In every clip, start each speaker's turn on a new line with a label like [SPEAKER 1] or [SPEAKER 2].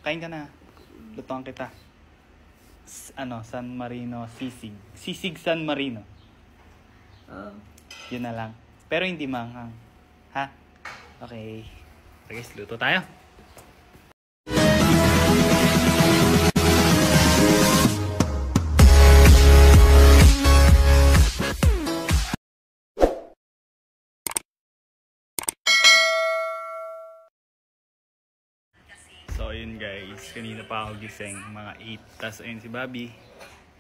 [SPEAKER 1] kain ka na. Lutuan kita. San Marino sisig. Sisig San Marino. Yun na lang. Pero hindi manghang. Ha? Okay. So guys, luto tayo. So ayun guys, kanina pa ako gising, mga 8. Tapos ayun si Bobby,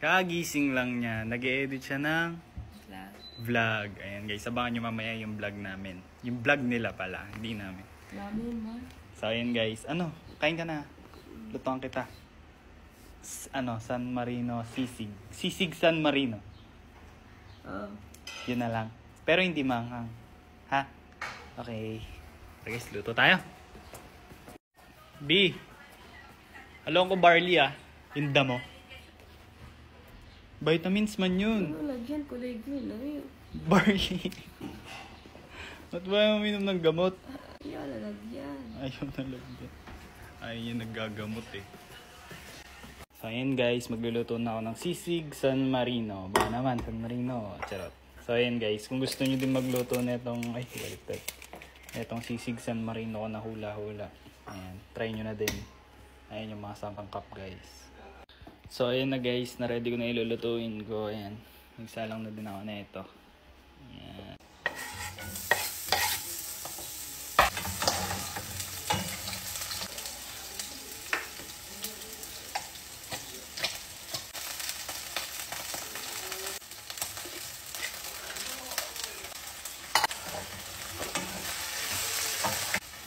[SPEAKER 1] kagising lang niya, nag-e-edit siya ng vlog. Ayan guys, abangan nyo mamaya yung vlog namin. Yung vlog nila pala, hindi namin. So ayun guys, kain ka na. Lutuan kita. San Marino sisig. Sisig San Marino. Yun na lang. Pero hindi manghang. Ha? Okay. So guys, luto tayo. B, along ko barley yung damo. Vitamins man yun.
[SPEAKER 2] Lagyan ko green.
[SPEAKER 1] Barley. Ba't ba uminom ng gamot?
[SPEAKER 2] Ayaw na lagyan.
[SPEAKER 1] Ayaw yung naggagamot eh. So ayan guys, magluluto na ako ng sisig San Marino. Baka naman, San Marino. Charot. So ayan guys, kung gusto nyo din magluto na itong, itong sisig San Marino ko na hula-hula. Ayan, try nyo na din. Ayan yung mga sampang cup guys. So ayan na guys, na-ready ko na ilulutuin ko. Ayan, nagsalang na din ako na ito. Ayan.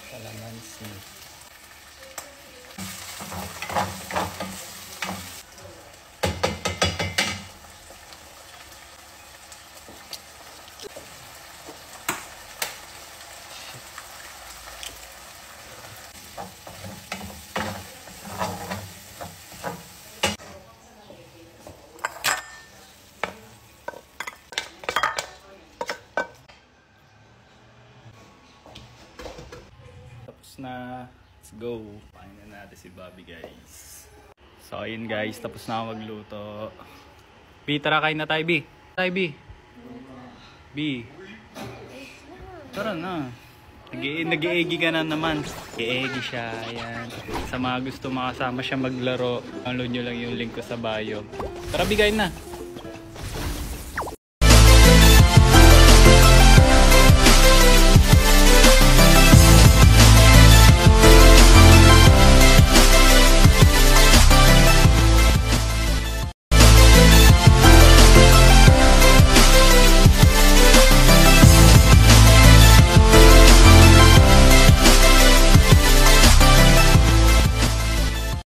[SPEAKER 1] Kalamansi. Tapos na. Let's go. Pahin na natin si Bobby guys. So ayun guys, tapos na ako magluto. B, tara kain na tayo B. B. Tara na. Nag-i-eggy ka na naman. Nag-i-eggy siya. Ayan. Sa mga gusto makasama siya maglaro, download nyo lang yung link ko sa bio. Tara B, kain na.